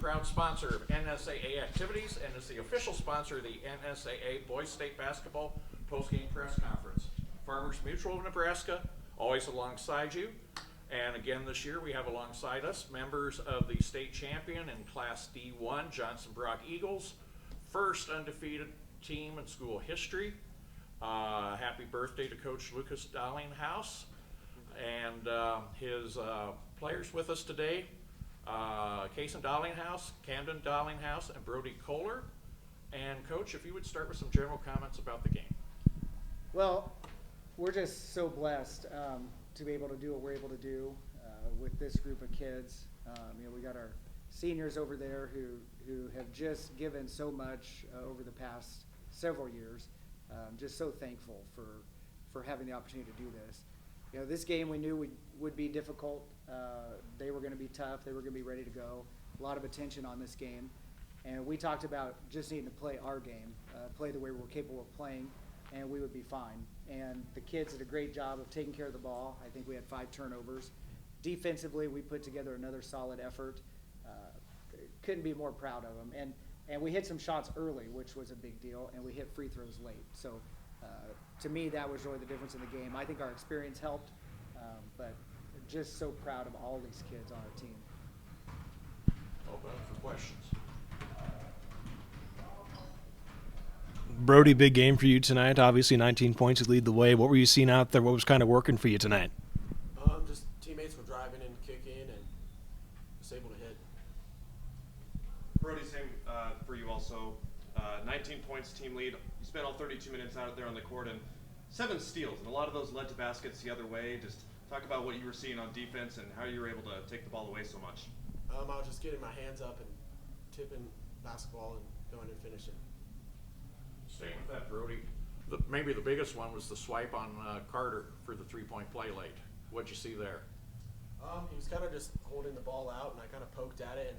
proud sponsor of NSAA activities and is the official sponsor of the NSAA Boys State Basketball Postgame Press Conference. Farmers Mutual of Nebraska, always alongside you. And again this year we have alongside us members of the state champion in Class D1, Johnson Brock Eagles, first undefeated team in school history. Happy birthday to Coach Lucas Dollinghouse and his players with us today. Kason Dollinghouse, Camden Dollinghouse, and Brody Kohler. And Coach, if you would start with some general comments about the game. Well, we're just so blessed to be able to do what we're able to do with this group of kids. We got our seniors over there who have just given so much over the past several years. Just so thankful for having the opportunity to do this. This game we knew would be difficult. They were going to be tough. They were going to be ready to go. A lot of attention on this game. And we talked about just needing to play our game, play the way we're capable of playing, and we would be fine. And the kids did a great job of taking care of the ball. I think we had 5 turnovers. Defensively, we put together another solid effort. Couldn't be more proud of them. And we hit some shots early, which was a big deal, and we hit free throws late. So to me, that was really the difference in the game. I think our experience helped, but just so proud of all these kids on our team. Open up for questions. Brody, big game for you tonight. Obviously 19 points to lead the way. What were you seeing out there? What was kind of working for you tonight? Just teammates were driving and kicking and just able to hit. Brody, same for you also. 19 points, team lead. You spent all 32 minutes out there on the court and 7 steals, and a lot of those led to baskets the other way. Just talk about what you were seeing on defense and how you were able to take the ball away so much. I was just getting my hands up and tipping basketball and going and finishing. Staying with that, Brody, maybe the biggest one was the swipe on Carter for the three-point play late. What'd you see there? He was kind of just holding the ball out, and I kind of poked at it and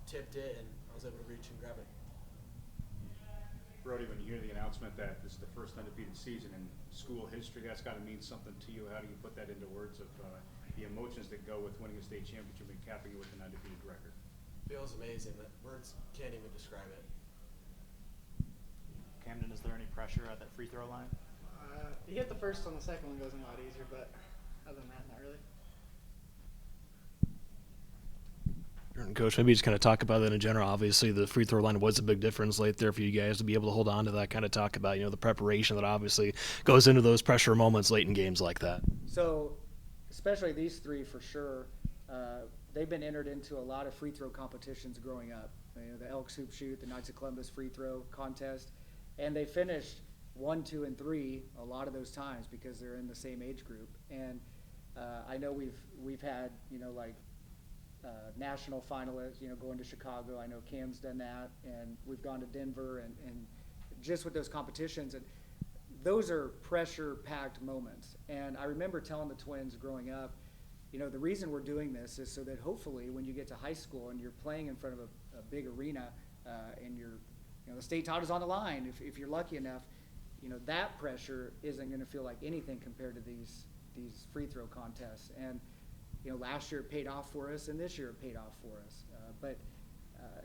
tipped it, and I was able to reach and grab it. Brody, when you hear the announcement that this is the first undefeated season in school history, that's got to mean something to you. How do you put that into words of the emotions that go with winning a state championship and capping it with an undefeated record? Feels amazing. That words can't even describe it. Camden, is there any pressure at that free throw line? You get the first one, the second one goes in a lot easier, but other than that, not really. Coach, maybe just kind of talk about that in general. Obviously, the free throw line was a big difference late there for you guys to be able to hold on to that. Kind of talk about the preparation that obviously goes into those pressure moments late in games like that. So, especially these 3 for sure, they've been entered into a lot of free throw competitions growing up. The Elks Hoop Shoot, the Knights of Columbus free throw contest, and they finished 1, 2, and 3 a lot of those times because they're in the same age group. And I know we've had national finalists, going to Chicago. I know Cam's done that, and we've gone to Denver, and just with those competitions, and those are pressure-packed moments. And I remember telling the twins growing up, the reason we're doing this is so that hopefully when you get to high school and you're playing in front of a big arena, and the state title is on the line, if you're lucky enough, that pressure isn't going to feel like anything compared to these free throw contests. And last year it paid off for us, and this year it paid off for us. But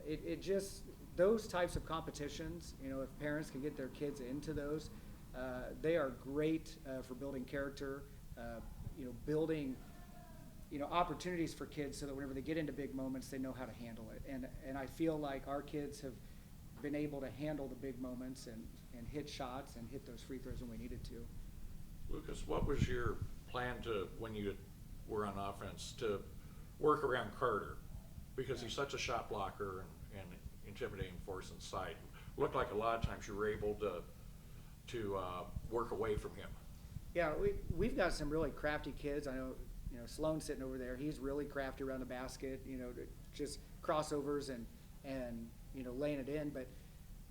it just, those types of competitions, if parents can get their kids into those, they are great for building character, building, opportunities for kids so that whenever they get into big moments, they know how to handle it. And I feel like our kids have been able to handle the big moments and hit shots and hit those free throws when we needed to. Lucas, what was your plan when you were on offense to work around Carter? Because he's such a shot blocker and intimidating force inside. Looked like a lot of times you were able to work away from him. Yeah, we've got some really crafty kids. I know, Sloan sitting over there. He's really crafty around the basket. Just crossovers and laying it in. But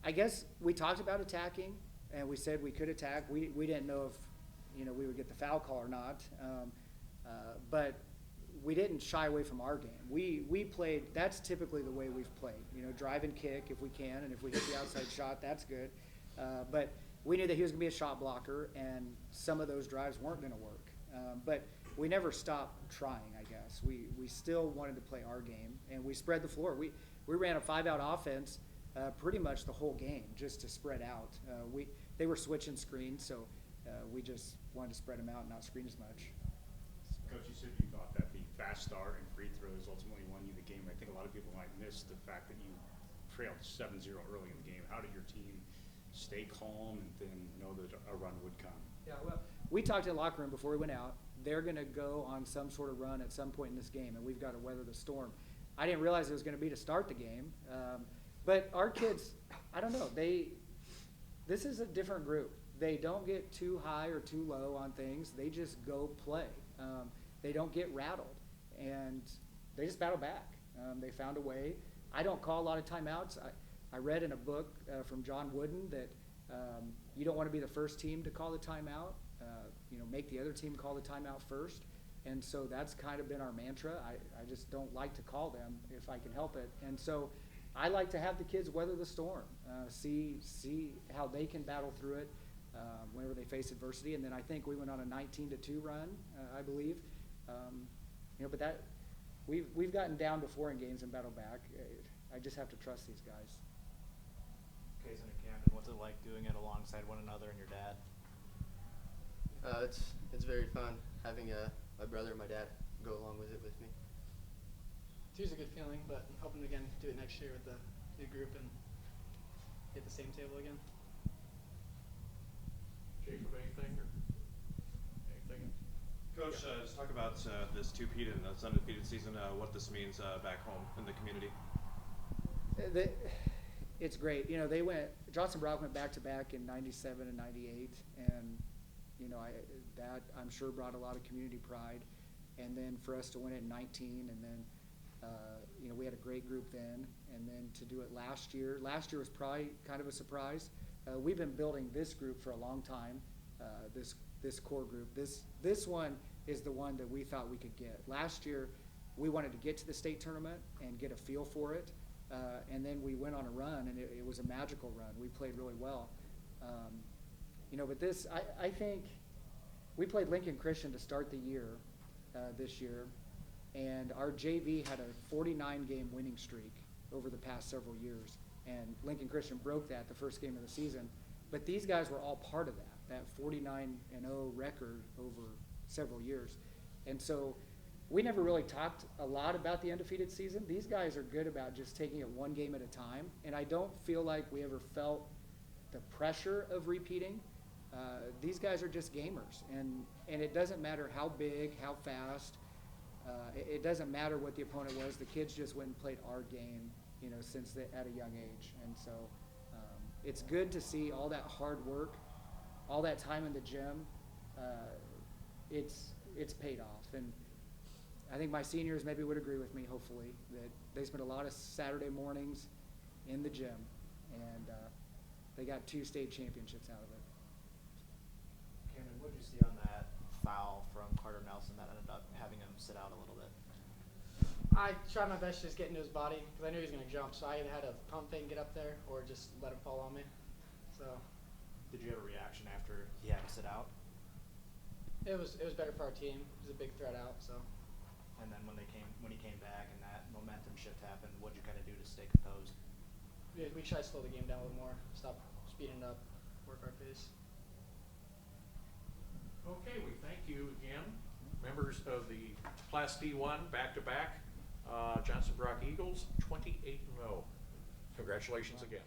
I guess we talked about attacking, and we said we could attack. We didn't know if we would get the foul call or not. But we didn't shy away from our game. We played. That's typically the way we've played. Drive and kick if we can, and if we hit the outside shot, that's good. But we knew that he was going to be a shot blocker, and some of those drives weren't going to work. But we never stopped trying, I guess. us. We still wanted to play our game, and we spread the floor. We ran a 5-out offense pretty much the whole game just to spread out. They were switching screens, so we just wanted to spread them out and not screen as much. Coach, you said you thought that the fast start and free throws ultimately won you the game. I think a lot of people might miss the fact that you trailed 7-0 early in the game. How did your team stay calm and then know that a run would come? Yeah, well, we talked in the locker room before we went out. They're going to go on some sort of run at some point in this game, and we've got to weather the storm. I didn't realize it was going to be to start the game, but our kids, I don't know. This is a different group. They don't get too high or too low on things. They just go play. They don't get rattled, and they just battle back. They found a way. I don't call a lot of timeouts. I read in a book from John Wooden that you don't want to be the first team to call the timeout. Make the other team call the timeout first. And so that's kind of been our mantra. I just don't like to call them if I can help it. And so I like to have the kids weather the storm, see how they can battle through it whenever they face adversity. And then I think we went on a 19-2 run, I believe. But that we've gotten down before in games and battled back. I just have to trust these guys. Kaysen and Camden, what's it like doing it alongside one another and your dad? It's very fun having my brother and my dad go along with it with me. It's a good feeling, but I'm hoping to again do it next year with the new group and get the same table again. Jacob, anything or anything? Coach, just talk about this two-peat and this undefeated season, what this means back home in the community. It's great. Johnson Brock went back-to-back in 97 and 98, and that I'm sure brought a lot of community pride. And then for us to win it in 19, and then we had a great group then, and then to do it last year was probably kind of a surprise. We've been building this group for a long time, this core group. This one is the one that we thought we could get. Last year, we wanted to get to the state tournament and get a feel for it, and then we went on a run, and it was a magical run. We played really well. But I think we played Lincoln Christian to start the year this year, and our JV had a 49-game winning streak over the past several years, and Lincoln Christian broke that the first game of the season. But these guys were all part of that 49-0 record over several years. And so we never really talked a lot about the undefeated season. These guys are good about just taking it one game at a time, and I don't feel like we ever felt the pressure of repeating. These guys are just gamers, and it doesn't matter how big, how fast. It doesn't matter what the opponent was. The kids just went and played our game, at a young age. And so it's good to see all that hard work, all that time in the gym. It's paid off, and I think my seniors maybe would agree with me. Hopefully, that they spent a lot of Saturday mornings in the gym, and they got 2 state championships out of it. Camden, what did you see on that foul from Carter Nelson that ended up having him sit out a little bit? I tried my best to just get into his body because I knew he was going to jump, so I either had to pump fake and get up there or just let him fall on me. So Did you have a reaction after he had to sit out? it was better for our team. It was a big threat out. So And then when he came back and that momentum shift happened, what did you kind of do to stay composed? we tried to slow the game down a little more, stop speeding it up, work our pace. Okay, we thank you again, members of the Class D1 back-to-back Johnson Brock Eagles, 28-0. Congratulations again.